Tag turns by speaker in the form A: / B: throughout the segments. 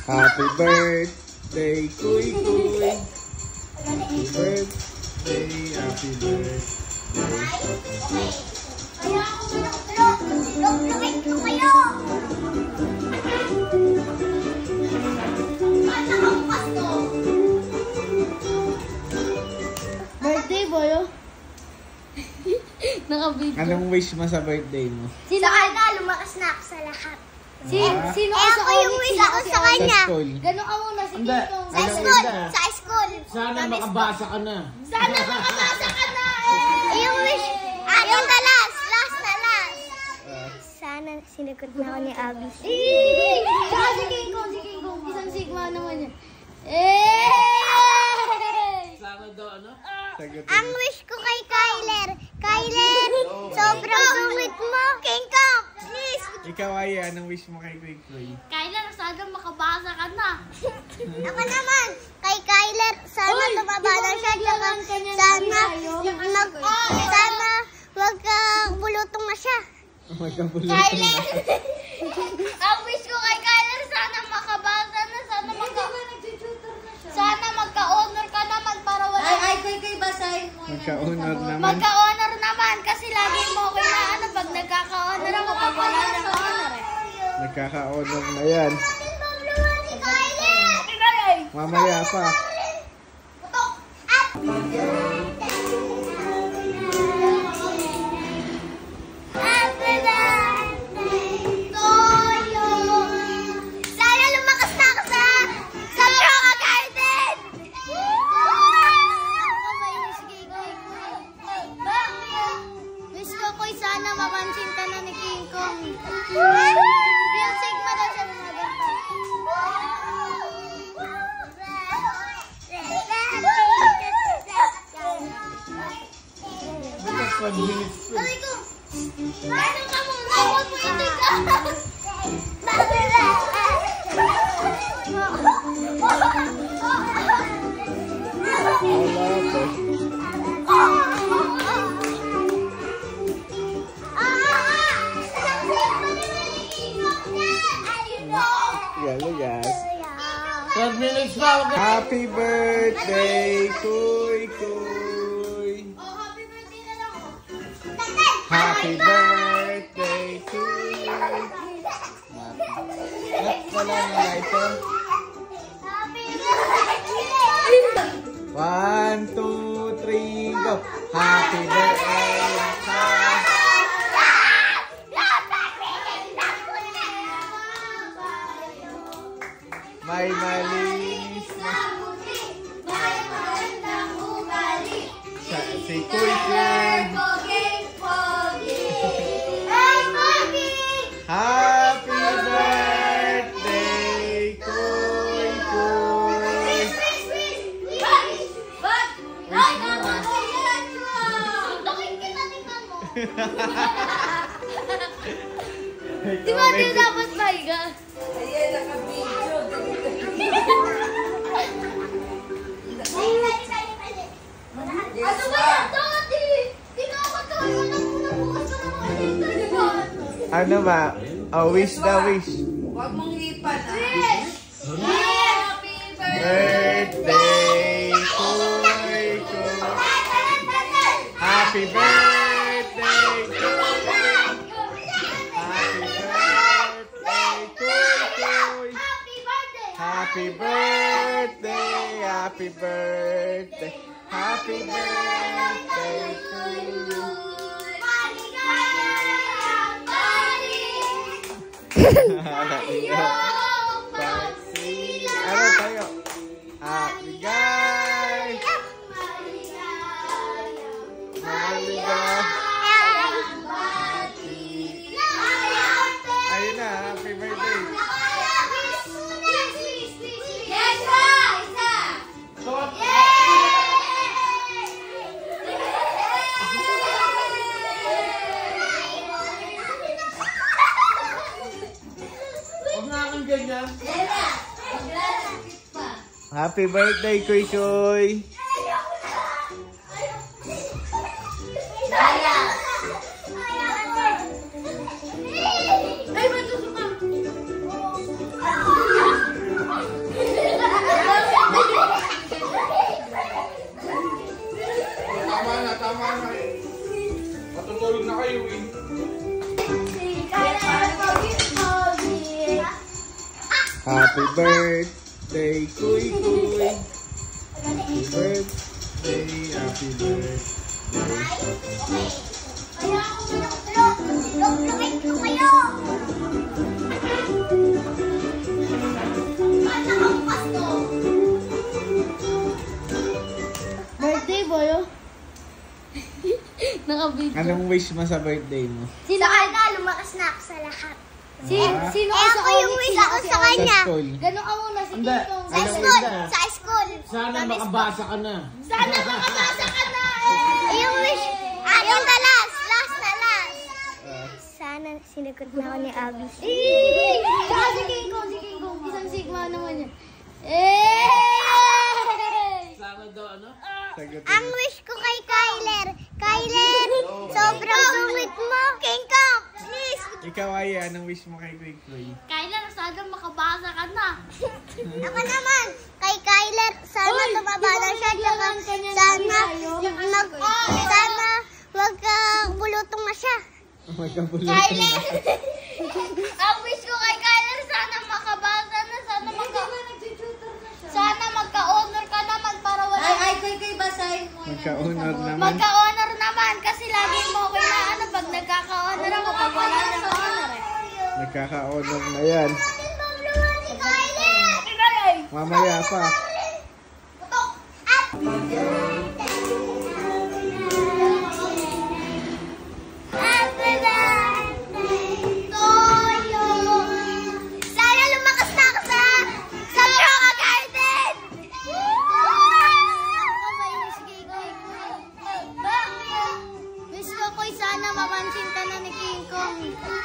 A: Happy birthday, Kuy Kuy. Happy birthday, happy birthday.
B: Birthday boy, oh. Naka-video.
A: Anong wish mo sa birthday mo?
C: Sino ka lumakas na ako sa lahat.
B: Sino
C: Eh, ako yung wish ako sa kanya.
A: Sa school.
B: Gano'n ka muna si
D: Hindi.
B: Kiko.
C: Sa school. Sa school.
D: Sana makabasa ka na.
C: Sana makabasa ka na yung wish. Yung last na last. Sana sinagot na ako ni Abby.
B: Saka si Kiko. Isang sigma naman yan.
D: Sana daw ano?
C: Ang wish ko kay Kyler. Kyler, sobrang sungit mo. King Kong, please.
A: Ikaw ay anong wish mo kay Kuy Kuy?
B: Kyler, sana makabasa ka na.
C: Ako naman, kay Kyler, sana tumaba na siya. Sana magkabulutong na siya.
A: Magkabulutong
B: Kyler!
A: na.
B: Ang wish ko kay Kyler, sana makabasa na. Sana magka-honor ka na.
E: Kay basahin mo.
A: Magka-honor naman.
B: Magka-honor naman. Kasi lagi mo ko inaano pag nagkaka-honor ako. Pag wala ng honor eh.
A: Nagkaka-honor na yan. Mamaya pa.
C: Sana lumakas na ako sa Troca Garden!
B: Wish ko ko'y sana mapansin ka na ni King Kong. Real Sigma daw siya maganda.
D: Bukas 1 minutes to.
B: Sabi ko, ano ka muna? Huwag mo itigas.
A: Yes.
D: 12 minutes pa.
A: Happy birthday, Kuy Kuy.
B: Happy birthday na lang ako.
A: Happy birthday to you. Wala na lighter. 1, 2, 3, go. Happy birthday. May malinis na si Kuy Kuy. Happy birthday, Kuy Kuy.
B: Di ba din dapat maiga?
E: Ayan, naka-video.
B: Ano ba yan? Dati! Di ka magkakaroon ng bukas ka na makikita, di ba?
A: Ano ba? Oh, wish na wish.
E: Huwag mong hipan, ah.
B: Happy
A: Birthday, Kuy Kuy. Happy birthday, Kuy Kuy. Happy birthday, happy birthday, happy birthday to you. Ano tayo? Happy guys! Ayun na, happy birthday.
D: Huwag nga kang ganyan.
A: Happy birthday, Kuy Kuy. Happy birthday, Kuy Kuy. Happy birthday, happy birthday.
C: Kaya ako lok-lokin ko kayo. Basta kang pasto.
B: Birthday boy, oh. Nakabidyo.
A: Anong wish mo sa birthday mo?
C: Sa kanya, lumakas na ako sa lahat.
B: Sino
C: Eh, ako yung wish ako sa kanya.
A: Sa school.
B: Gano'n ka muna si
D: Hindi.
B: Kiko.
C: Sa school. Sa school.
D: Sana makabasa ka na.
C: Sana makabasa ka na yung wish. Yung the last na last. Sana sinagot na ako ni Abby.
B: Saka si Kiko. Isang sigma naman yan.
D: Sana daw ano?
A: Sagutin
C: Ang
A: mo.
C: wish ko kay Kyler. Kyler, sobrang sumit mo. King Kong, please.
A: Ikaw ay anong wish mo kay Kuy Kuy?
B: Kyler, sana makabasa ka na.
C: Ako naman, kay Kyler, sana tumaba na siya. Sana magkabulutong na siya.
A: Magkabulutan
C: Kyler!
A: na.
B: Ang wish ko kay Kyler, sana makabasa na. Sana magka-honor ka naman para wala.
E: Ay, kay basahin mo.
A: Magka-honor naman.
B: Magka-honor naman kasi lagi mo ako na ano pag nagkaka-honor ako pag wala na sa honor eh.
A: Nagkaka-honor na yan.
C: Si Kyler!
A: Mamaya pa.
C: Putok! At! Happy birthday to you! Sana lumakas na ako sa Roca Garden!
B: Wish ko ko'y sana mapansin ka na ni King Kong.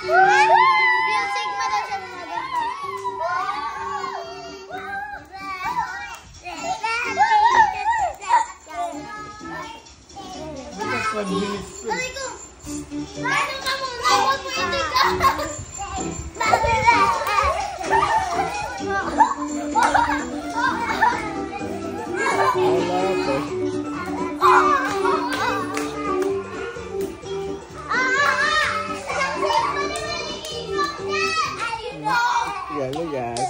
B: Real Sigma daw siya gumaganda.
D: Bukas 1 minutes pa.
C: Sabi ko, paano ka muna? Huwag mo ito
A: Hello guys.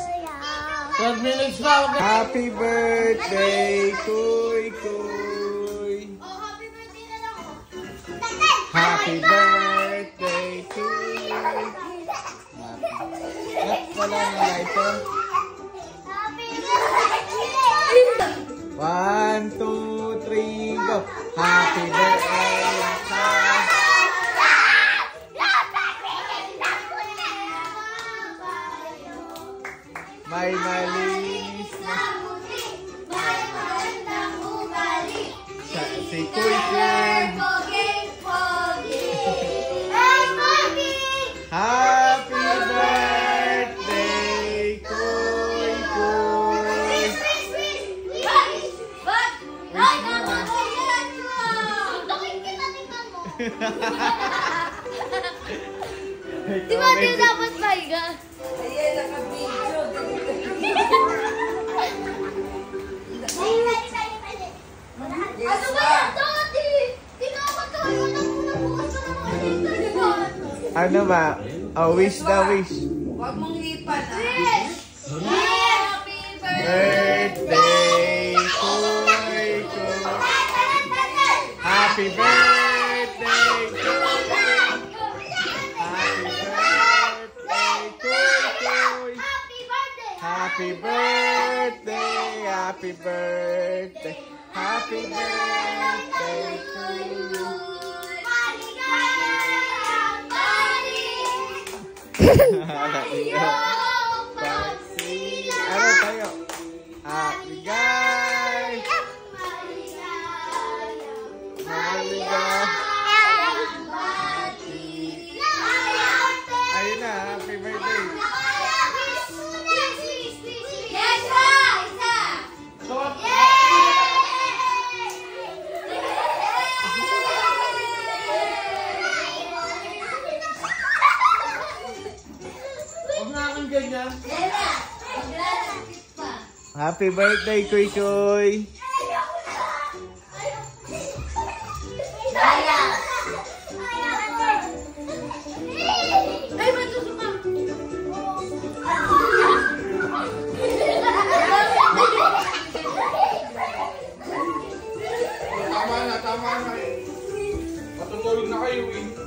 D: 12 minutes pa. Huwag na.
A: Happy birthday, Kuy Kuy.
B: Happy birthday na lang.
A: Happy birthday to you. Wala na ito. 1, 2, 3, go. Happy birthday. May malinis na si Kuy Kuy. Happy birthday, Kuy Kuy.
B: Di ba di dapat pahiga?
E: Ayan, naka-video.
B: Ano ba yan? Dati! Tinawag ka mo na bukas pa naman.
A: Ano ba? Oh, wish na wish.
E: Huwag mong hipan, ah.
B: Happy
A: Birthday, Kuy Kuy. Happy birthday, Kuy. Happy birthday, Kuy Kuy. Happy birthday, happy birthday, happy birthday to you. Ano tayo? Maligay! Maligay! Ayun na, happy birthday.
D: Huwag nga kang ganyan.
A: Happy birthday, Kuy Kuy!
B: Ay, matuto ka!
F: na, tama na. Matutulog na kayo eh.